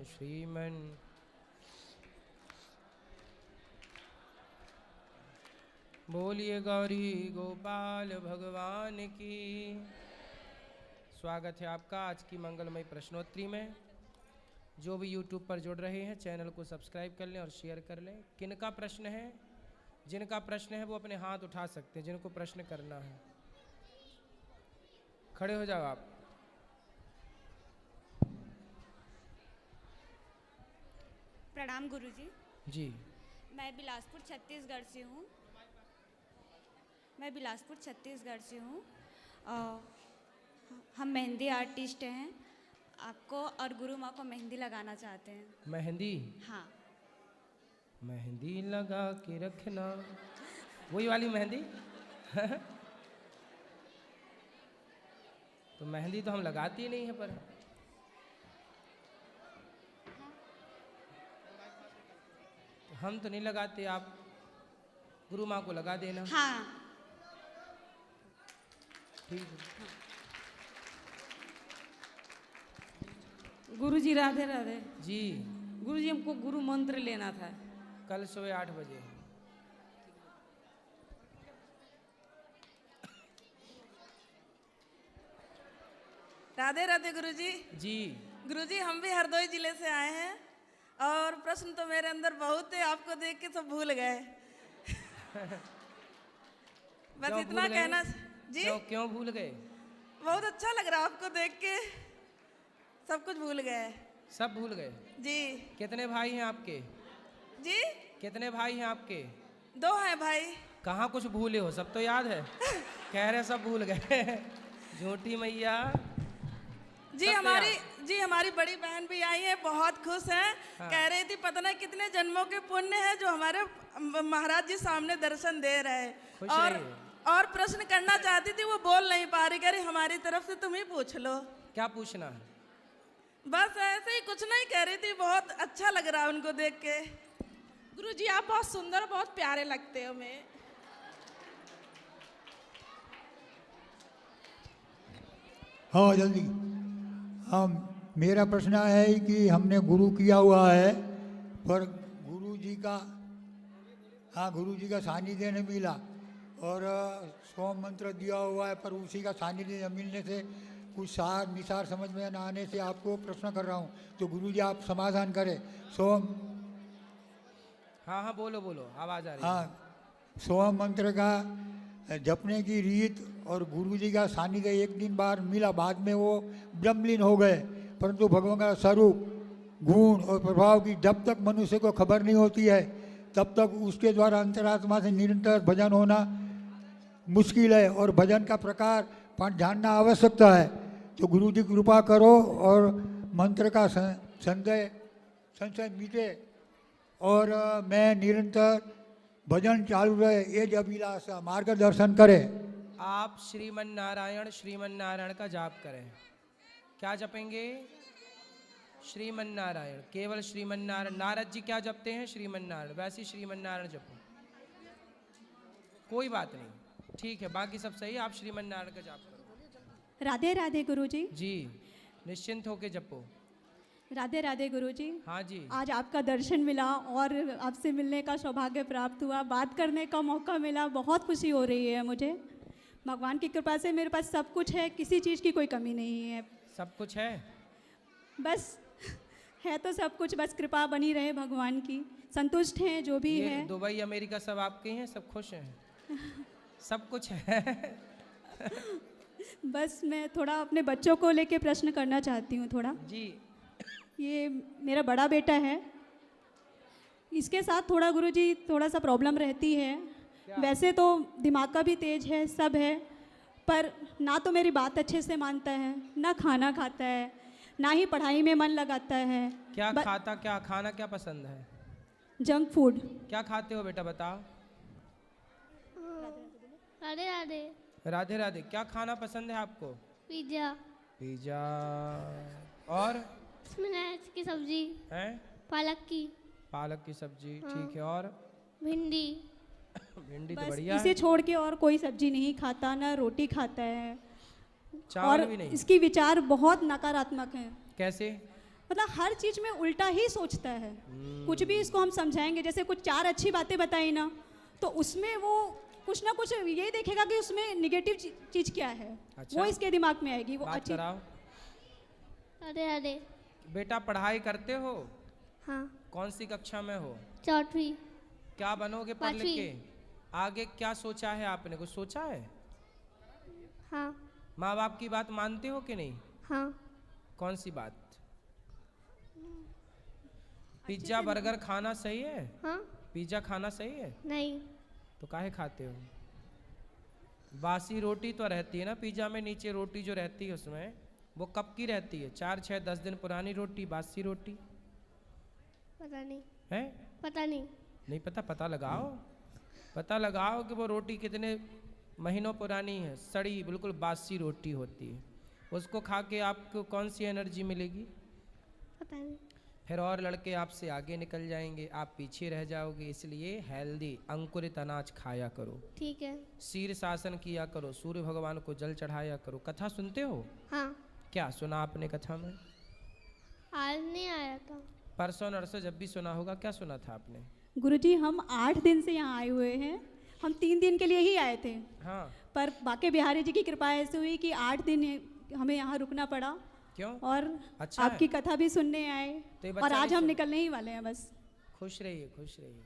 श्रीमन बोलिए गौरी गोपाल भगवान की। स्वागत है आपका आज की मंगलमय प्रश्नोत्तरी में। जो भी YouTube पर जुड़ रहे हैं चैनल को सब्सक्राइब कर लें और शेयर कर लें। किनका प्रश्न है? जिनका प्रश्न है वो अपने हाथ उठा सकते हैं, जिनको प्रश्न करना है। खड़े हो जाओ आप। प्रणाम गुरुजी। जी। मैं बिलासपुर छत्तीसगढ़ से हूँ। हम मेहंदी आर्टिस्ट हैं। आपको और गुरु माँ को मेहंदी लगाना चाहते हैं। मेहंदी? हाँ। मेहंदी लगा के रखना, वही वाली मेहंदी। तो मेहंदी तो हम लगाती नहीं है, पर हम तो नहीं लगाते, आप गुरु माँ को लगा देना। हाँ ठीक है। गुरुजी राधे राधे। जी। गुरुजी हमको गुरु मंत्र लेना था। कल सुबह 8 बजे। राधे राधे गुरुजी। जी। गुरुजी हम भी हरदोई जिले से आए हैं और प्रश्न तो मेरे अंदर बहुत है, आपको देख के सब भूल गए। बस इतना कहना जी। क्यों भूल गए? बहुत अच्छा लग रहा आपको देख के, सब कुछ भूल गए। सब भूल गए? जी। कितने भाई हैं आपके? जी। कितने भाई हैं आपके? 2 हैं भाई। कहाँ कुछ भूले हो? सब तो याद है। कह रहे सब भूल गए। झूठी मैया। जी हमारी बड़ी बहन भी आई है, बहुत खुश हैं। हाँ। कह रही थी पता नहीं कितने जन्मों के पुण्य है जो हमारे महाराज जी सामने दर्शन दे रहे हैं। और प्रश्न करना चाहती थी, वो बोल नहीं पा रही, कह रही हमारी तरफ से तुम ही पूछ लो। क्या पूछना है? बस ऐसे ही कुछ नहीं कह रही थी, बहुत अच्छा लग रहा उनको देख के। गुरुजी आप बहुत सुंदर, बहुत प्यारे लगते हो। मैं हाँ जल्दी। हाँ मेरा प्रश्न है कि हमने गुरु किया हुआ है पर गुरु जी का सानिध्य नहीं मिला और सोम मंत्र दिया हुआ है पर उसी का सानिध्य न मिलने से कुछ सार निसार समझ में न आने से आपको प्रश्न कर रहा हूँ, तो गुरु जी आप समाधान करें। सोम। हाँ बोलो आवाज आ रही है। हाँ सोम मंत्र का जपने की रीत और गुरु जी का सानिध्य एक दिन बार मिला, बाद में वो ब्रह्मलीन हो गए, परंतु भगवान का स्वरूप गुण और प्रभाव की जब तक मनुष्य को खबर नहीं होती है तब तक उसके द्वारा अंतरात्मा से निरंतर भजन होना मुश्किल है और भजन का प्रकार जानना आवश्यकता है। तो गुरु जी कृपा करो और मंत्र का संशय मिटे और मैं निरंतर भजन चालू रहे, ये अभिलाषा मार्गदर्शन करे। आप श्रीमन नारायण का जाप करें। क्या जपेंगे? श्रीमन नारायण, केवल श्रीमन नारायण। नारद जी क्या जपते हैं? श्रीमन नारायण। वैसे ही श्रीमन नारायण जपो, कोई बात नहीं, ठीक है, बाकी सब सही। आप श्रीमन नारायण का जाप करो। राधे राधे गुरुजी। जी, निश्चिंत होके जपो। राधे राधे गुरुजी। हाँ जी। आज आपका दर्शन मिला और आपसे मिलने का सौभाग्य प्राप्त हुआ, बात करने का मौका मिला, बहुत खुशी हो रही है मुझे। भगवान की कृपा से मेरे पास सब कुछ है, किसी चीज़ की कोई कमी नहीं है। सब कुछ है? बस है तो सब कुछ, बस कृपा बनी रहे भगवान की। संतुष्ट हैं जो भी है। दुबई अमेरिका सब आपके हैं, सब खुश हैं। सब कुछ है। बस मैं थोड़ा अपने बच्चों को लेके प्रश्न करना चाहती हूँ थोड़ा। जी। ये मेरा बड़ा बेटा है, इसके साथ थोड़ा गुरुजी थोड़ा सा प्रॉब्लम रहती है। वैसे तो दिमाग का भी तेज है, सब है, पर ना तो मेरी बात अच्छे से मानता है, ना खाना खाता है, ना ही पढ़ाई में मन लगाता है। क्या खाना क्या पसंद है? Junk food. क्या खाते हो बेटा, बताओ। राधे राधे। राधे राधे। क्या खाना पसंद है आपको? पिज्जा। और स्पिनच की सब्जी है? पालक की सब्जी। ठीक है। और भिंडी। भिंडी तो बस बढ़िया इसे है। छोड़ के और कोई सब्जी नहीं खाता, ना रोटी खाता है। चावल और भी नहीं? इसकी विचार बहुत नकारात्मक हैं। कैसे? मतलब हर चीज़ में उल्टा ही सोचता है। कुछ भी इसको हम समझाएंगे, जैसे कुछ 4 अच्छी बातें बताई ना, तो उसमें वो कुछ ना कुछ यही देखेगा कि उसमें निगेटिव चीज़ क्या है। अच्छा। वो इसके दिमाग में आएगी। वो बात अच्छी कराओ। राधे राधे। बेटा पढ़ाई करते हो? हाँ। कौन सी कक्षा में हो? 4वीं। क्या बनोगे पढ़ लिख 5वीं। के? आगे क्या सोचा है आपने? कुछ सोचा है? हाँ। माँ बाप की बात मानते हो कि नहीं? हाँ। कौन सी बात? पिज्जा बर्गर खाना सही है? हाँ। पिज्जा खाना सही है? नहीं। तो काहे खाते हो? बासी रोटी तो रहती है ना पिज्जा में, नीचे रोटी जो रहती है उसमें, वो कब की रहती है? 4, 6, 10 दिन पुरानी रोटी, बासी रोटी पता नहीं। है? पता नहीं। नहीं पता? पता लगाओ, पता लगाओ कि वो रोटी कितने महीनों पुरानी है। सड़ी बिल्कुल बासी रोटी होती है, उसको खा के आपको कौन सी एनर्जी मिलेगी? पता नहीं। फिर और लड़के आपसे आगे निकल जाएंगे, आप पीछे रह जाओगे। इसलिए हेल्दी अंकुरित अनाज खाया करो, ठीक है। शीर शासन किया करो, सूर्य भगवान को जल चढ़ाया करो। कथा सुनते हो? हाँ। क्या सुना आपने कथा में? आज नहीं आया था। परसों नरसों जब भी सुना होगा। क्या सुना था आपने? गुरुजी हम 8 दिन से यहाँ आए हुए हैं। हम 3 दिन के लिए ही आए थे, हाँ। पर बाके बिहारी जी की कृपा ऐसी हुई कि 8 दिन हमें यहाँ रुकना पड़ा। क्यों? और अच्छा आपकी है। कथा भी सुनने आए, तो ये और बच्चा आज नहीं हम सुन- निकलने ही वाले हैं बस। खुश रहिए, खुश रहिए।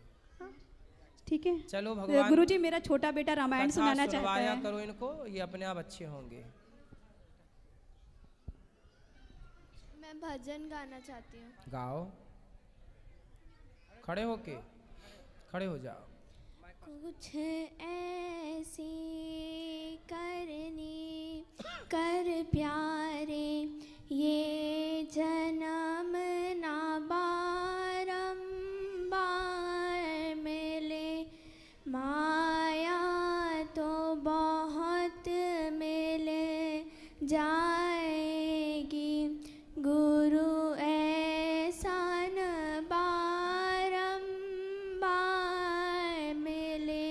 ठीक है। चलो भगवान गुरुजी मेरा छोटा बेटा रामायण कथा सुनाना चाहता सुनवाया है। करो इनको, ये अपने आप अच्छे होंगे। मैं भजन गाना चाहती हूँ। गाओ। खड़े होके, खड़े हो जाओ। कुछ ऐसी करनी कर प्यारे, ये जन्म ना बारंबार मिले। माया तो बहुत मिले जाएगी, गुरु एहसान बारंबार मिले।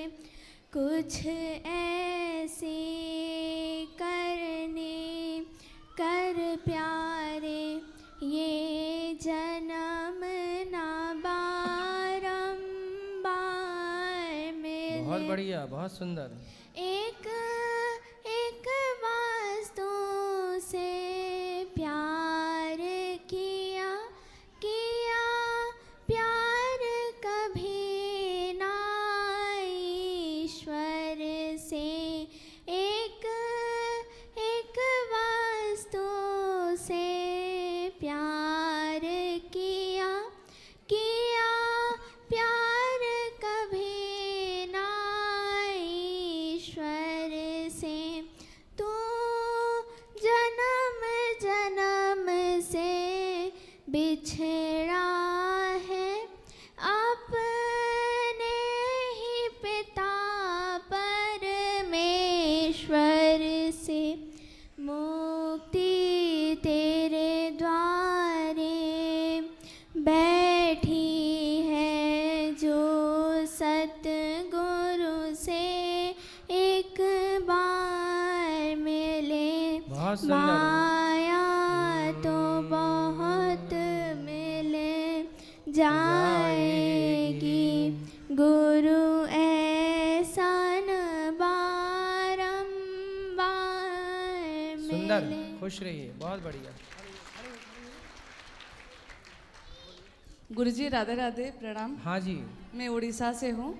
कुछ ऐसी करनी कर प्यारे, ये जन्म ना बारंबार मिले। बहुत बढ़िया, बहुत सुंदर। एक एक वास्तु से प्यार किया किया, प्यार कभी ना ईश्वर से। एक एक वास्तु से प्यार किया किया, प्यार कभी ना ईश्वर से। तू जन्म जन्म से बिछड़ा है अपने ही पिता परमेश्वर से। मुक्ति तेरे द्वारे बैठी है, जो सतगुरु से एक बार मिले। बहुत सुंदर। माया तो बहुत मिले जाएगी, गुरु एहसान बारंबार सुंदर, मिले। खुश रहिए, बहुत बढ़िया। गुरुजी राधे राधे, प्रणाम। हाँ जी। मैं उड़ीसा से हूँ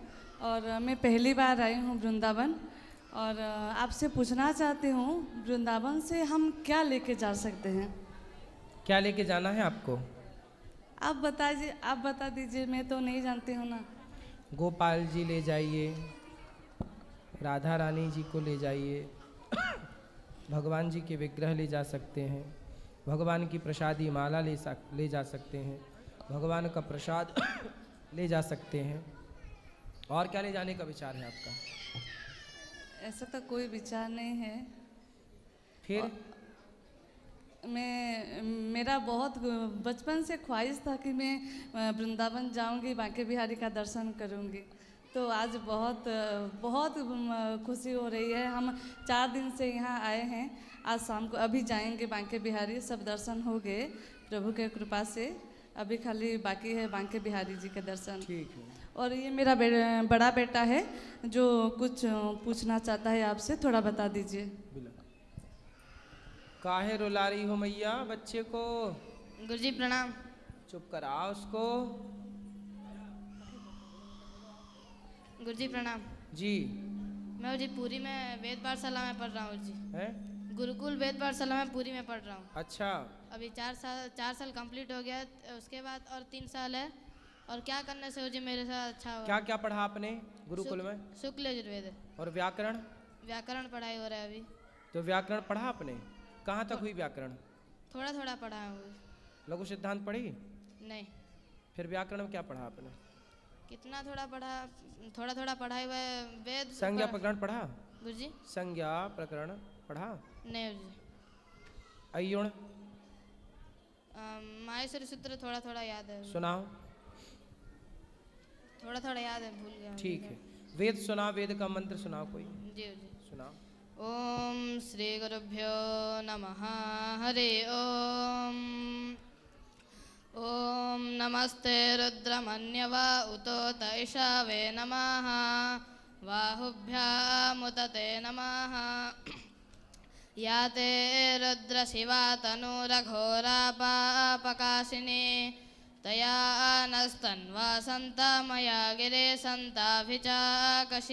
और मैं पहली बार आई हूँ वृंदावन, और आपसे पूछना चाहती हूँ वृंदावन से हम क्या लेके जा सकते हैं? क्या लेके जाना है आपको? आप बता दीजिए, मैं तो नहीं जानती हूँ ना। गोपाल जी ले जाइए, राधा रानी जी को ले जाइए, भगवान जी के विग्रह ले जा सकते हैं, भगवान की प्रसादी माला ले जा सकते हैं, भगवान का प्रसाद ले जा सकते हैं। और क्या ले जाने का विचार है आपका? ऐसा तो कोई विचार नहीं है। फिर मेरा बहुत बचपन से ख्वाहिश था कि मैं वृंदावन जाऊंगी, बांके बिहारी का दर्शन करूंगी। तो आज बहुत बहुत खुशी हो रही है। हम 4 दिन से यहाँ आए हैं, आज शाम को अभी जाएंगे बांके बिहारी, सब दर्शन हो गए। प्रभु के कृपा से अभी खाली बाकी है बांके बिहारी जी के दर्शन। ठीक है। और ये मेरा बड़ा बेटा है जो कुछ पूछना चाहता है आपसे, थोड़ा बता दीजिए। काहे रुला रही हो मैया बच्चे को? गुरुजी प्रणाम। चुप करा उसको। गुरुजी प्रणाम जी। मैं जी पूरी में वेद पाठशाला में पढ़ रहा हूँ जी। हैं? गुरुकुल वेद पाठशाला में पूरी में पढ़ रहा हूँ। अच्छा। अभी 4 साल कंप्लीट हो गया, उसके बाद और 3 साल है। और क्या करने से हो जी मेरे साथ अच्छा होगा? क्या क्या पढ़ा आपने गुरुकुल में? शुक्ल यजुर्वेद और व्याकरण? व्याकरण पढ़ाई हो रहा है अभी। तो व्याकरण पढ़ा आपने? कहाँ तक हुई व्याकरण? थोड़ा थोड़ा पढ़ा है। लघु सिद्धांत पढ़ी? नहीं। फिर व्याकरण में क्या पढ़ा आपने? कितना थोड़ा पढ़ा, थोड़ा थोड़ा पढ़ाई हुआ है। वेद संज्ञा प्रकरण पढ़ा? गुरुजी संज्ञा प्रकरण पढ़ा? नहीं गुरुजी। अय्युण? माहेश्वरी सूत्र थोड़ा थोड़ा याद है। सुनाओ। थोड़ा थोड़ा याद है, भूल गया। ठीक है। वेद सुनाओ, वेद का मंत्र सुनाओ कोई। जी जी सुनाओ। ओम श्री गुरुभ्यो नमः। हरि ओम। ओम नमस्ते रुद्रमन्यवा उतो तैषावे नमः। बाहुभ्यामुत ते नमः। या ते रुद्रशिवा तनूरघोरा पापकाशिनी तया नस्तन्वा सन्ता मया गिरे सन्ताभिचाकशीः।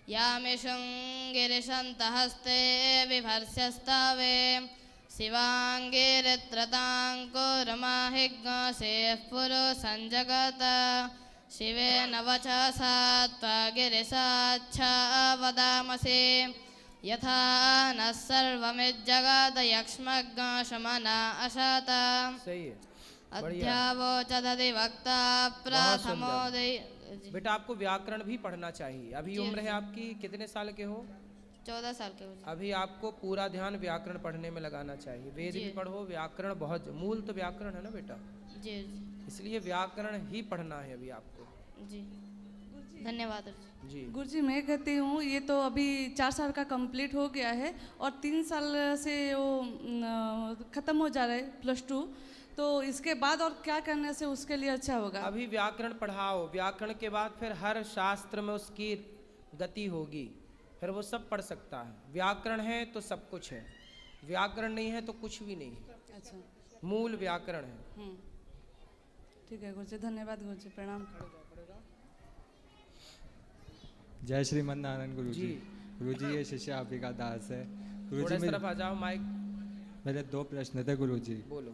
यामिषुङ्गिरिशन्तहस्ते बिभर्स्यस्तावे शिवाङ्गिरित्रताङ्कुरमाहिग्सेः पुरो सञ्जगत। शिवेन वचसा त्वा गिरिसाच्छा वदामसि। यथा नः सर्वमिज्जगदयक्ष्मग्शमना अशात। सही है। अध्यावोचदधि वक्ता प्रथमोदय। बेटा आपको व्याकरण भी पढ़ना चाहिए। अभी उम्र है आपकी, कितने साल के हो? 14 साल के हो। अभी आपको पूरा ध्यान व्याकरण पढ़ने में लगाना चाहिए। वेद भी पढ़ो, व्याकरण बहुत मूल तो व्याकरण है ना बेटा। जी। इसलिए व्याकरण ही पढ़ना है अभी आपको। जी धन्यवाद जी। गुरुजी मैं कहती हूँ ये तो अभी 4 साल का कंप्लीट हो गया है और 3 साल से वो ख़त्म हो जा रहा है +2, तो इसके बाद और क्या करने से उसके लिए अच्छा होगा? अभी व्याकरण पढ़ाओ, व्याकरण के बाद फिर हर शास्त्र में उसकी गति होगी, फिर वो सब पढ़ सकता है। व्याकरण है तो सब कुछ है, व्याकरण नहीं है तो कुछ भी नहीं है। अच्छा, मूल व्याकरण है। ठीक है गुरुजी, धन्यवाद गुरुजी, प्रणाम। जय श्रीमन नारायण गुरुजी। गुरुजी ये शिष्य आप ही का दास है। गुरुजी तरफ आ जाओ माइक। मेरे 2 प्रश्न थे गुरुजी। बोलो।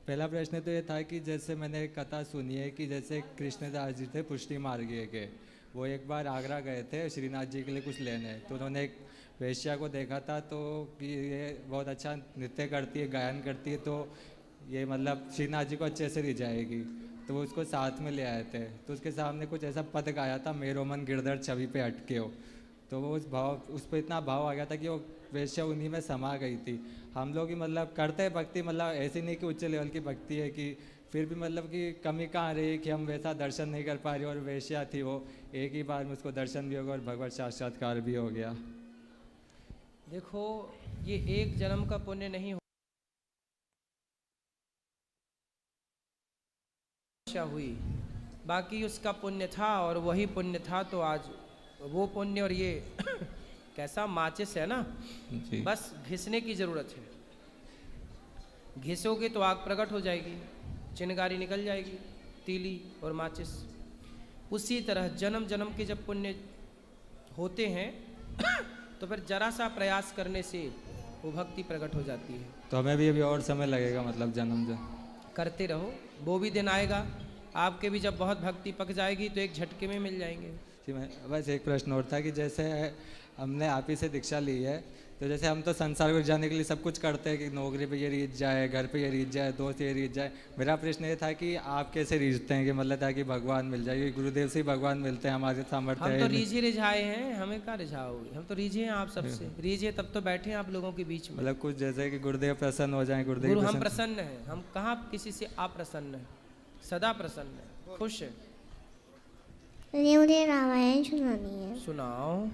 पहला प्रश्न तो ये था कि जैसे मैंने एक कथा सुनी है कि जैसे कृष्णदास जी थे पुष्टि मार्गीय के, वो एक बार आगरा गए थे श्रीनाथ जी के लिए कुछ लेने, तो उन्होंने एक वेश्या को देखा था तो कि ये बहुत अच्छा नृत्य करती है, गायन करती है, तो ये मतलब श्रीनाथ जी को अच्छे से रिझाएगी, तो वो उसको साथ में ले आए थे। तो उसके सामने कुछ ऐसा पद गाया था, मेरो मन गिरधर छवि पे अटके हो, तो वो उस पर इतना भाव आ गया था कि वो वेश्या उन्हीं में समा गई थी। हम लोग ही मतलब करते हैं भक्ति, मतलब ऐसी नहीं कि उच्च लेवल की भक्ति है कि फिर भी मतलब कि कमी कहाँ रही कि हम वैसा दर्शन नहीं कर पा रहे, और वेश्या थी वो, एक ही बार में उसको दर्शन भी हो गया और भगवत साक्षात्कार भी हो गया। देखो ये एक जन्म का पुण्य नहीं हुई, बाकी उसका पुण्य था, और वही पुण्य था तो आज वो पुण्य। और ये कैसा माचिस है ना जी। बस घिसने की जरूरत है, घिसोगे तो आग प्रकट हो जाएगी, चिनगारी निकल जाएगी, तीली और माचिस। उसी तरह जन्म जन्म के जब पुण्य होते हैं तो फिर जरा सा प्रयास करने से वो भक्ति प्रकट हो जाती है। तो हमें भी अभी और समय लगेगा, मतलब जन्म करते रहो, वो भी दिन आएगा आपके भी जब बहुत भक्ति पक जाएगी तो एक झटके में मिल जाएंगे। जी, मैं बस एक प्रश्न और था कि जैसे हमने आप ही से दीक्षा ली है, तो जैसे हम तो संसार को जाने के लिए सब कुछ करते हैं कि नौकरी पे ये रीझ जाए, घर पे ये रीझ जाए, दोस्त ये रीझ जाए। मेरा प्रश्न ये था कि आप कैसे रीझते हैं कि मतलब ताकि भगवान मिल जाए, गुरुदेव से ही भगवान मिलते हैं, हमारे सामर्थ्य हम तो रीझे रिझाए हैं, हमें क्या रिझाओगे, हम तो रीझे हैं आप सबसे, रीझे तब तो बैठे हैं आप लोगों के बीच में। मतलब कुछ जैसे कि गुरुदेव प्रसन्न हो जाए, गुरुदेव गुरु हम प्रसन्न हैं, हम कहाँ किसी से अप्रसन्न है, सदा प्रसन्न है, खुश है। मुझे रामायण सुनानी है। सुनाओ।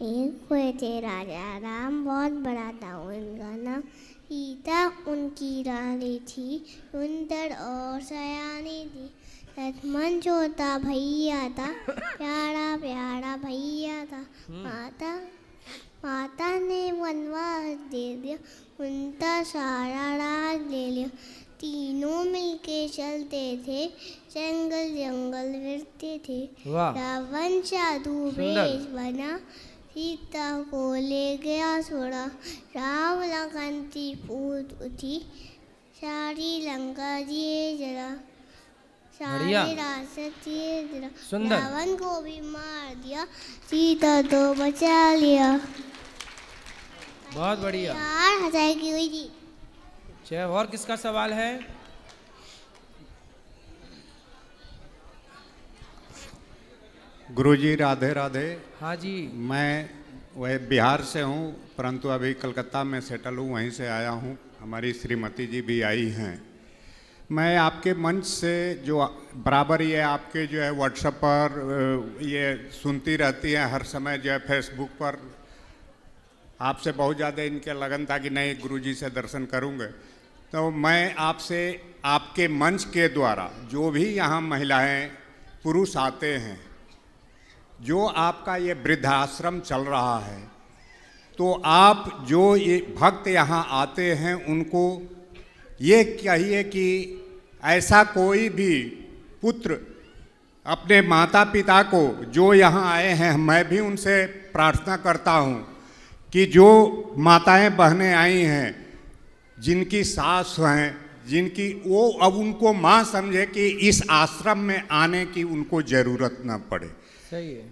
एक हुए थे राजा राम, बहुत बड़ा था उनका नाम। सीता उनकी रानी थी, सुंदर और सयानी थी। लक्ष्मण छोटा भैया था, प्यारा प्यारा भैया था। माता ने वनवास दे दिया, उनका सारा राज ले लिया। तीनों मिलके चलते थे, जंगल जंगल फिरते थे। रावण साधु वेश बना, सीता को ले गया छोड़ा। राम लखन की फूट उठी, सारी लंका दिए जरा। सारे रास्ते दिए जरा। रावण को भी मार दिया, सीता तो बचा लिया। बहुत बढ़िया। 4000 की हुई थी। चलो, और किसका सवाल है? गुरुजी राधे राधे। हाँ जी। मैं वह बिहार से हूँ, परंतु अभी कलकत्ता में सेटल हूँ, वहीं से आया हूँ। हमारी श्रीमती जी भी आई हैं। मैं आपके मंच से जो बराबर ये आपके जो है व्हाट्सएप पर ये सुनती रहती हैं हर समय, जो है फेसबुक पर आपसे बहुत ज़्यादा इनके लगन था कि नहीं गुरुजी से दर्शन करूँगे। तो मैं आपसे आपके मंच के द्वारा जो भी यहाँ महिलाएं पुरुष आते हैं, जो आपका ये वृद्धाश्रम चल रहा है, तो आप जो ये भक्त यहाँ आते हैं उनको ये कहिए कि ऐसा कोई भी पुत्र अपने माता पिता को जो यहाँ आए हैं, मैं भी उनसे प्रार्थना करता हूँ कि जो माताएं बहनें आई हैं, जिनकी सास हैं, जिनकी वो अब उनको माँ समझे कि इस आश्रम में आने की उनको ज़रूरत न पड़े। सही है।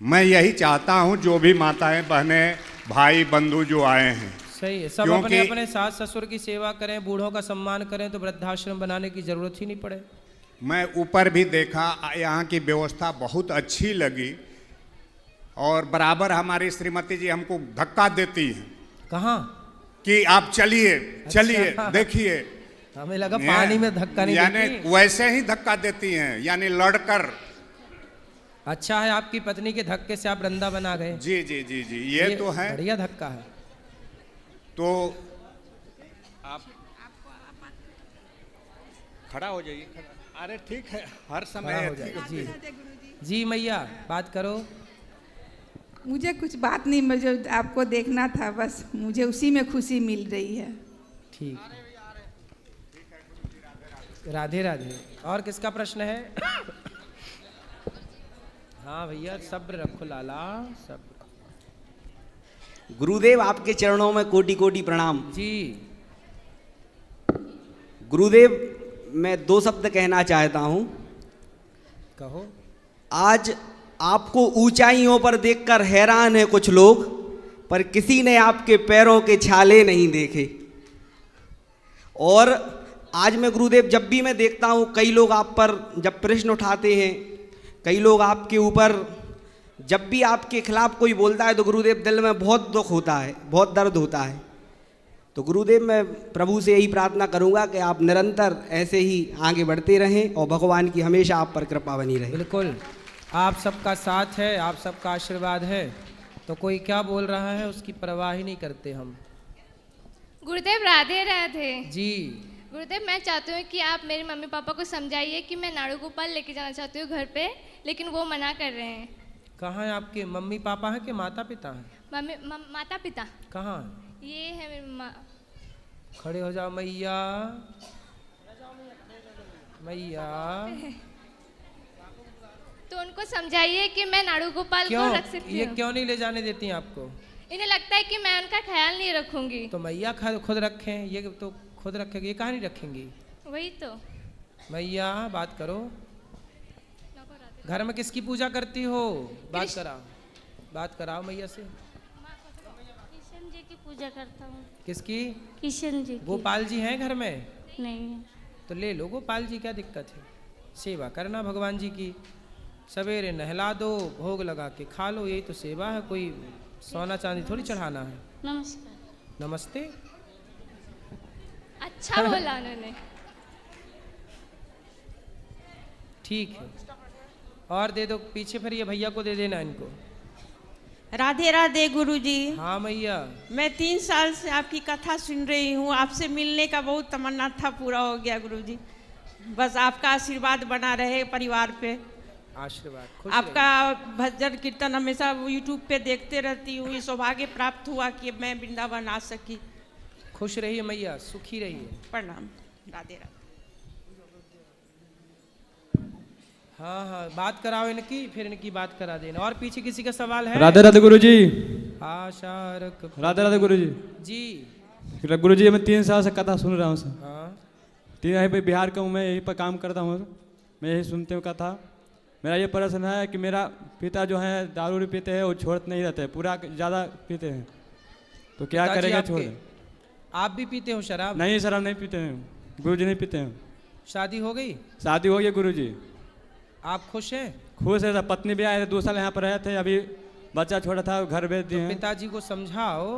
मैं यही चाहता हूँ जो भी माताएं बहनें भाई बंधु जो आए हैं, सही है, सब अपने अपने सास ससुर की सेवा करें, बूढ़ों का सम्मान करें, तो वृद्धाश्रम बनाने की जरूरत ही नहीं पड़े। मैं ऊपर भी देखा, यहाँ की व्यवस्था बहुत अच्छी लगी और बराबर हमारी श्रीमती जी हमको धक्का देती हैं। कहाँ? कि आप चलिए चलिए। अच्छा। देखिए, हमें लगा पानी में धक्का नहीं देती। यानी वैसे ही धक्का देती हैं, यानी लड़कर। अच्छा है आपकी पत्नी के धक्के से आप रंदा बना गए। जी जी जी जी, ये तो है, बढ़िया धक्का है। तो आप खड़ा हो जाइए। अरे ठीक है, हर समय हो जाएगा। जी जी मैया बात करो। मुझे कुछ बात नहीं, मुझे आपको देखना था बस, मुझे उसी में खुशी मिल रही है। ठीक, राधे राधे। और किसका प्रश्न है? हाँ भैया, सब्र रखो लाला, सब्र। गुरुदेव आपके चरणों में कोटि कोटि प्रणाम। जी गुरुदेव, मैं 2 शब्द कहना चाहता हूँ। कहो। आज आपको ऊंचाइयों पर देखकर हैरान है कुछ लोग, पर किसी ने आपके पैरों के छाले नहीं देखे। और आज मैं गुरुदेव जब भी मैं देखता हूँ, कई लोग आप पर जब प्रश्न उठाते हैं, कई लोग आपके ऊपर, जब भी आपके खिलाफ कोई बोलता है तो गुरुदेव दिल में बहुत दुख होता है, बहुत दर्द होता है। तो गुरुदेव मैं प्रभु से यही प्रार्थना करूंगा कि आप निरंतर ऐसे ही आगे बढ़ते रहें और भगवान की हमेशा आप पर कृपा बनी रहे। बिल्कुल, आप सबका साथ है, आप सबका आशीर्वाद है, तो कोई क्या बोल रहा है उसकी परवाह ही नहीं करते हम। गुरुदेव राधे राधे। जी गुरुदेव, मैं चाहती हूँ कि आप मेरे मम्मी पापा को समझाइए कि मैं नाड़ू गोपाल लेके जाना चाहती हूँ घर पे, लेकिन वो मना कर रहे हैं। कहाँ है आपके मम्मी पापा हैं कि माता पिता हैं? माता पिता। कहाँ? ये है मेरी माँ। खड़े हो जाओ मैया, मैया। तो उनको समझाइए कि मैं नाड़ू गोपाल को रख सकती हूँ। ये क्यों नहीं ले जाने देती हैं आपको? इन्हें लगता है कि मैं उनका ख्याल नहीं रखूंगी। तो मैया खुद रखें, ये तो खुद रखेंगे, ये कहाँ नहीं रखेंगी? वही तो। मैया बात करो। घर में किसकी पूजा करती हो? बात कराओ मैया से। किशन जी की पूजा करता हूँ। किसकी? किशन जी। गोपाल जी हैं घर में? नहीं। तो ले लो गोपाल जी, क्या दिक्कत है? सेवा करना भगवान जी की, सवेरे नहला दो, भोग लगा के खा लो, यही तो सेवा है। कोई सोना चांदी थोड़ी चढ़ाना है। नमस्कार। नमस्ते। अच्छा बोला उन्होंने। ठीक है, और दे दो पीछे, फिर ये भैया को दे देना इनको। राधे राधे गुरुजी। हाँ मैया। मैं 3 साल से आपकी कथा सुन रही हूँ। आपसे मिलने का बहुत तमन्ना था, पूरा हो गया गुरुजी। बस आपका आशीर्वाद बना रहे परिवार पे। आशीर्वाद। खुश आपका भजन कीर्तन हमेशा यूट्यूब पे देखते रहती हूँ। ये सौभाग्य प्राप्त हुआ कि मैं वृंदावन आ सकी। खुश रहिए मैया, सुखी रहिए। प्रणाम। राधे राधे। हाँ हाँ, बात कराओ इनकी, फिर इनकी बात करा देना। और पीछे किसी का सवाल है? राधे राधे गुरुजी। आशा रख। राधे राधे गुरुजी। जी गुरुजी, मैं 3 साल से कथा सुन रहा हूँ सर। हाँ। यहीं पे बिहार का हूँ मैं, यहीं पर काम करता हूँ। मैं यही सुनते हूँ कथा। मेरा ये प्रश्न है कि मेरा पिता जो है दारू पीते हैं, वो छोड़ते नहीं रहते, पूरा ज़्यादा पीते हैं, तो क्या पिताजी करेगा? आपके? छोड़। आप भी पीते हो शराब? नहीं शराब नहीं पीते हैं गुरुजी, नहीं पीते हैं। शादी हो गई? शादी हो गई गुरुजी। आप खुश हैं? खुश है। पत्नी भी आए थे, 2 साल यहाँ पर रहे थे, अभी बच्चा छोटा था, घर भेज दिए। पिताजी को समझाओ।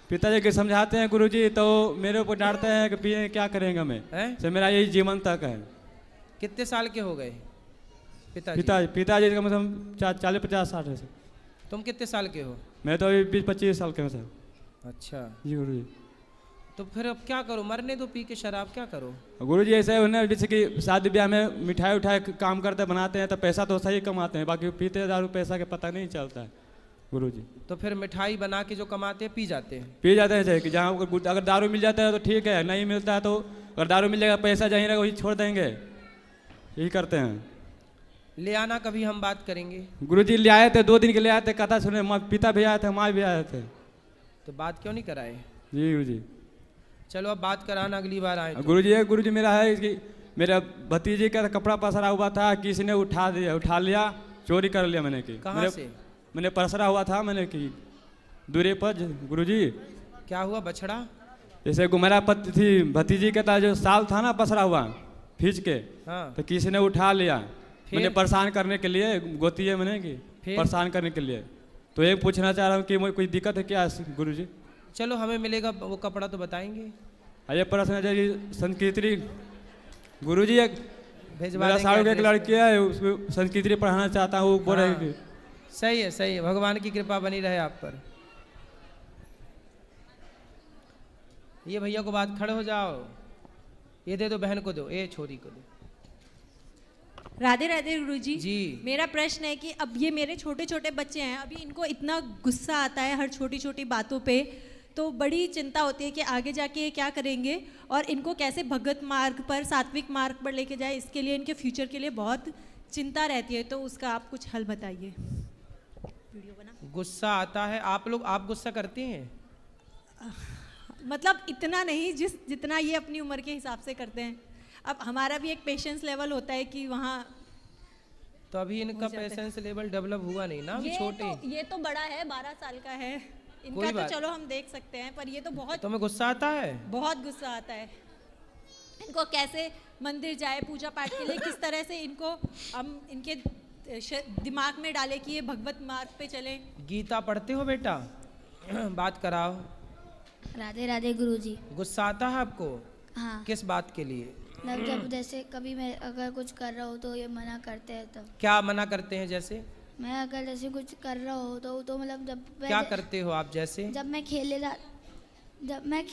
पिताजी के समझाते हैं गुरुजी, तो मेरे ऊपर डांटते हैं कि पिए क्या करेंगे मैं। तो मेरा यही जीवन तक है। कितने साल के हो गए पिताजी? पिताजी कम से कम 40-50-60 है सर। तुम कितने साल के हो? मैं तो अभी 20-25 साल के हूँ सर। अच्छा जी गुरुजी। तो फिर अब क्या करो? मरने दो पी के शराब, क्या करो? गुरुजी ऐसे है, जैसे कि शादी ब्याह में मिठाई उठाई काम करते बनाते हैं, तो पैसा तो सही कमाते हैं, बाकी पीते दारू पैसा के पता नहीं चलता है गुरुजी। तो फिर मिठाई बना के जो कमाते हैं पी जाते हैं? पी जाते हैं कि जहाँ अगर दारू मिल जाता है तो ठीक है, नहीं मिलता है तो अगर दारू मिल जाएगा पैसा जहीं रहेगा वही छोड़ देंगे, यही करते हैं। ले आना, कभी हम बात करेंगे। गुरुजी ले आए थे, 2 दिन के लिए आए थे, कथा सुने, पिता भी आए थे, माँ भी आए थे। तो बात क्यों नहीं कराए? जी गुरुजी। चलो अब बात कराना, अगली बार आए तो। गुरुजी मेरा है कि मेरा भतीजे का कपड़ा पसरा हुआ था, किसी ने उठा लिया, चोरी कर लिया मैंने की। कहाँ से? मैंने पसरा हुआ था मैंने की दूरी पर गुरुजी। क्या हुआ? बछड़ा? जैसे मेरा पति थी भतीजी का था, जो साल था ना पसरा हुआ खींच के, हाँ। तो किसी ने उठा लिया, मैंने परेशान करने के लिए, गोती है मैंने की परेशान करने के लिए। तो ये पूछना चाह रहा हूँ कि मुझे कोई दिक्कत है क्या गुरुजी? चलो हमें मिलेगा वो कपड़ा तो बताएंगे। ये प्रश्न है जी संस्कृति गुरुजी, एक भेजवा मेरा देंगे साड़ू एक एड्रेस। लड़की है, उसको संस्कृति पढ़ाना चाहता हूँ, बोल रही हाँ। सही है, सही है, भगवान की कृपा बनी रहे आप पर। ये भैया को बात, खड़े हो जाओ, ये दे दो, बहन को दो, ये छोरी को दो। राधे राधे गुरुजी। जी। मेरा प्रश्न है कि अब ये मेरे छोटे छोटे बच्चे हैं, अभी इनको इतना गुस्सा आता है हर छोटी छोटी बातों पे, तो बड़ी चिंता होती है कि आगे जाके ये क्या करेंगे और इनको कैसे भगत मार्ग पर, सात्विक मार्ग पर लेके जाए, इसके लिए इनके फ्यूचर के लिए बहुत चिंता रहती है, तो उसका आप कुछ हल बताइए। गुस्सा आता है? आप गुस्सा करती हैं? मतलब इतना नहीं जितना ये अपनी उम्र के हिसाब से करते हैं। अब हमारा भी एक पेशेंस लेवल होता है कि वहाँ, तो अभी इनका पेशेंस लेवल डेवलप हुआ नहीं ना, अभी छोटे। ये तो बड़ा है, 12 साल का है, इनका कोई तो बात। चलो हम देख सकते हैं, पर ये तो बहुत, तुम्हें गुस्सा आता है? बहुत गुस्सा आता है। इनको कैसे मंदिर जाए पूजा पाठ के लिए, किस तरह से इनको हम इनके दिमाग में डाले कि ये भगवत मार्ग पे चले। गीता पढ़ते हो बेटा? बात कराओ। राधे राधे गुरुजी। गुस्सा आता है आपको? हाँ। किस बात के लिए? मतलब जब जैसे कभी मैं अगर कुछ कर रहा हूँ तो ये मना करते हैं, तब। क्या मना करते हैं? जैसे मैं अगर जैसे कुछ कर रहा हूँ तो मतलब जब क्या करते हो आप? जैसे जब मैं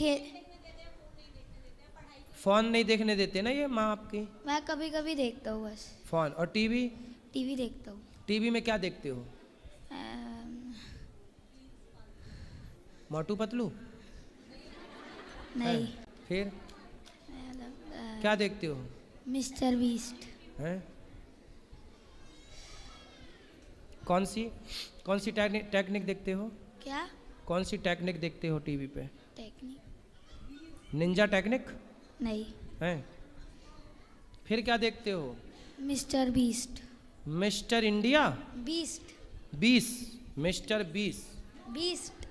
फोन नहीं देखने देते ना ये माँ आपकी? मैं कभी कभी देखता हूँ बस। फोन और टीवी? टीवी देखता हूँ। टीवी में क्या देखते हो? मोटू पतलू? नहीं। फिर क्या देखते हो? Mister beast. हैं? कौन सी टेक्निक देखते हो? क्या? कौन सी टेक्निक देखते हो टीवी पे? टेक्निक? Ninja technique? नहीं। हैं? फिर क्या देखते हो? Mister beast. Mister India? Beast. Mister beast.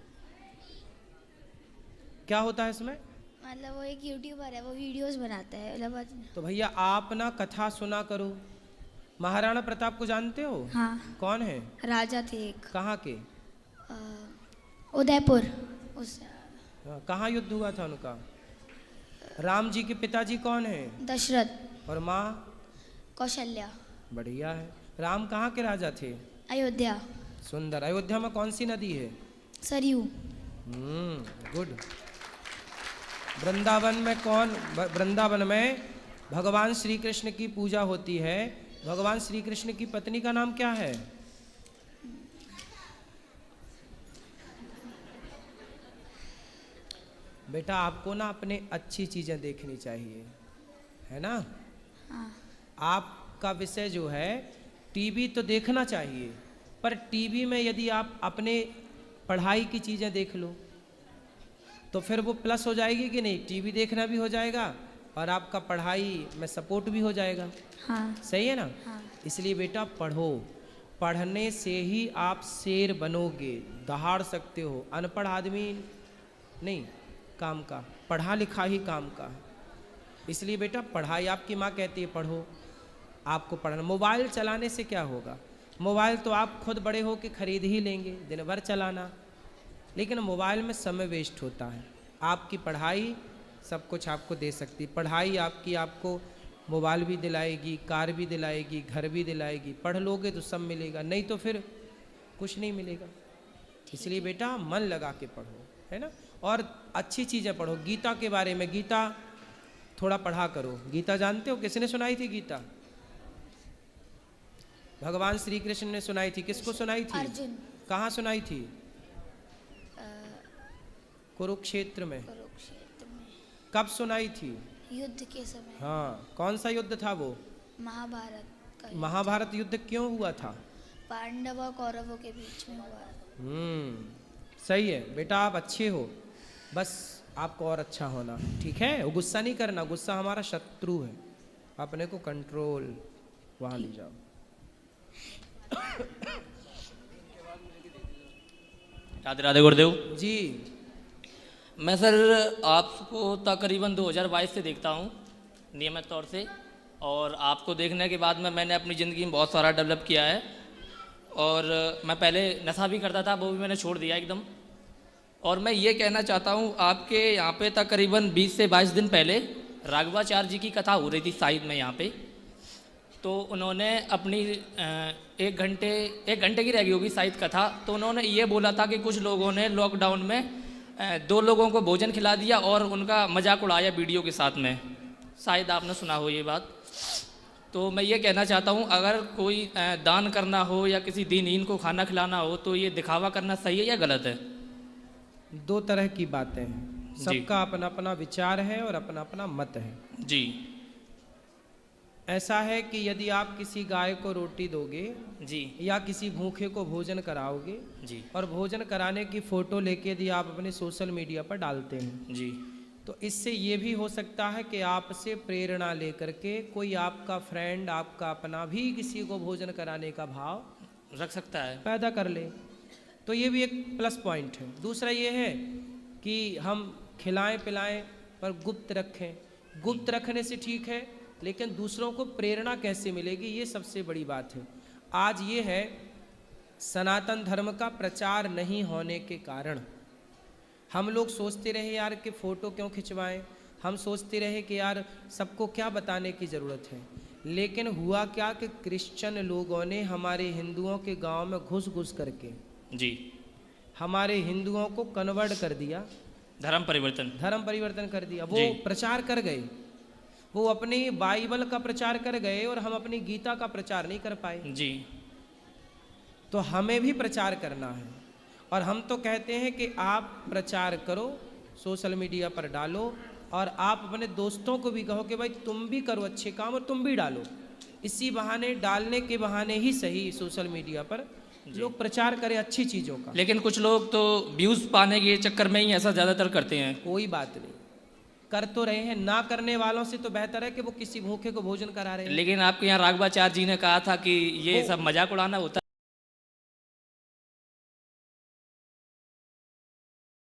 क्या होता है इसमें? मतलब वो एक यूट्यूबर है, वो वीडियोस बनाता है। मतलब तो भैया आप ना कथा सुना करो। महाराणा प्रताप को जानते हो? हाँ। कौन है? राजा थे एक। कहाँ के? उदयपुर। कहाँ युद्ध हुआ था उनका? राम जी के पिताजी कौन है? दशरथ। और माँ? कौशल्या। बढ़िया है। राम कहाँ के राजा थे? अयोध्या। सुंदर। अयोध्या में कौन सी नदी है? सरयू। गुड। वृंदावन में भगवान श्री कृष्ण की पूजा होती है। भगवान श्री कृष्ण की पत्नी का नाम क्या है? बेटा आपको ना अपने अच्छी चीजें देखनी चाहिए, है ना? हाँ। आपका विषय जो है टीवी तो देखना चाहिए, पर टीवी में यदि आप अपने पढ़ाई की चीजें देख लो तो फिर वो प्लस हो जाएगी कि नहीं? टीवी देखना भी हो जाएगा और आपका पढ़ाई में सपोर्ट भी हो जाएगा। हाँ। सही है ना? हाँ। इसलिए बेटा पढ़ो, पढ़ने से ही आप शेर बनोगे, दहाड़ सकते हो। अनपढ़ आदमी नहीं काम का, पढ़ा लिखा ही काम का है। इसलिए बेटा पढ़ाई, आपकी माँ कहती है पढ़ो, आपको पढ़ना। मोबाइल चलाने से क्या होगा? मोबाइल तो आप खुद बड़े हो के खरीद ही लेंगे, दिन भर चलाना, लेकिन मोबाइल में समय वेस्ट होता है। आपकी पढ़ाई सब कुछ आपको दे सकती है। पढ़ाई आपको मोबाइल भी दिलाएगी, कार भी दिलाएगी, घर भी दिलाएगी। पढ़ लोगे तो सब मिलेगा, नहीं तो फिर कुछ नहीं मिलेगा। इसलिए बेटा मन लगा के पढ़ो, है ना? और अच्छी चीज़ें पढ़ो। गीता के बारे में, गीता थोड़ा पढ़ा करो। गीता जानते हो किसने सुनाई थी गीता? भगवान श्री कृष्ण ने सुनाई थी। किसको सुनाई थी? अर्जुन। कहाँ सुनाई थी? कुरुक्षेत्र में। कुरुक्षेत्र में। कब सुनाई थी? युद्ध के समय। हाँ, कौन सा युद्ध था वो? महाभारत का युद्ध। महाभारत युद्ध क्यों हुआ था? पांडव और कौरवों के बीच में हुआ। सही है बेटा, आप अच्छे हो, बस आपको और अच्छा होना, ठीक है? वो गुस्सा नहीं करना, गुस्सा हमारा शत्रु है। अपने को कंट्रोल वहाँ ले जाओ। राधे राधे गुरुदेव जी। मैं सर आपको तकरीबन 2022 से देखता हूँ नियमित तौर से, और आपको देखने के बाद में मैंने अपनी ज़िंदगी में बहुत सारा डेवलप किया है। और मैं पहले नशा भी करता था, वो भी मैंने छोड़ दिया एकदम। और मैं ये कहना चाहता हूँ, आपके यहाँ पे तकरीबन 20 से 22 दिन पहले राघवाचार्य जी की कथा हो रही थी शायद में यहाँ पे, तो उन्होंने अपनी 1 घंटे की रह गई होगी शायद कथा, तो उन्होंने ये बोला था कि कुछ लोगों ने लॉकडाउन में 2 लोगों को भोजन खिला दिया और उनका मजाक उड़ाया वीडियो के साथ में। शायद आपने सुना हो ये बात। तो मैं ये कहना चाहता हूँ, अगर कोई दान करना हो या किसी दीनहीन को खाना खिलाना हो तो ये दिखावा करना सही है या गलत है? 2 तरह की बातें हैं, सबका अपना अपना विचार है और अपना अपना मत है जी। ऐसा है कि यदि आप किसी गाय को रोटी दोगे जी, या किसी भूखे को भोजन कराओगे जी, और भोजन कराने की फोटो लेके यदि आप अपने सोशल मीडिया पर डालते हैं जी, तो इससे ये भी हो सकता है कि आपसे प्रेरणा लेकर के कोई आपका फ्रेंड, आपका अपना भी किसी को भोजन कराने का भाव रख सकता है, पैदा कर ले। तो ये भी एक प्लस पॉइंट है। दूसरा ये है कि हम खिलाएं पिलाएं पर गुप्त रखें। गुप्त रखने से ठीक है, लेकिन दूसरों को प्रेरणा कैसे मिलेगी, ये सबसे बड़ी बात है। आज ये है सनातन धर्म का प्रचार नहीं होने के कारण हम लोग सोचते रहे यार कि फ़ोटो क्यों खिंचवाएं, हम सोचते रहे कि यार सबको क्या बताने की ज़रूरत है। लेकिन हुआ क्या कि क्रिश्चियन लोगों ने हमारे हिंदुओं के गांव में घुस घुस करके जी हमारे हिंदुओं को कन्वर्ट कर दिया, धर्म परिवर्तन कर दिया। वो प्रचार कर गए, वो अपनी बाइबल का प्रचार कर गए और हम अपनी गीता का प्रचार नहीं कर पाए जी। तो हमें भी प्रचार करना है, और हम तो कहते हैं कि आप प्रचार करो, सोशल मीडिया पर डालो, और आप अपने दोस्तों को भी कहो कि भाई तुम भी करो अच्छे काम और तुम भी डालो। इसी बहाने, डालने के बहाने ही सही, सोशल मीडिया पर लोग प्रचार करें अच्छी चीज़ों का। लेकिन कुछ लोग तो व्यूज़ पाने के चक्कर में ही ऐसा ज़्यादातर करते हैं। कोई बात नहीं, कर तो रहे हैं। ना करने वालों से तो बेहतर है कि वो किसी भूखे को भोजन करा रहे हैं। लेकिन आपके यहाँ राघवाचार्य जी ने कहा था कि ये सब मजाक उड़ाना होता है।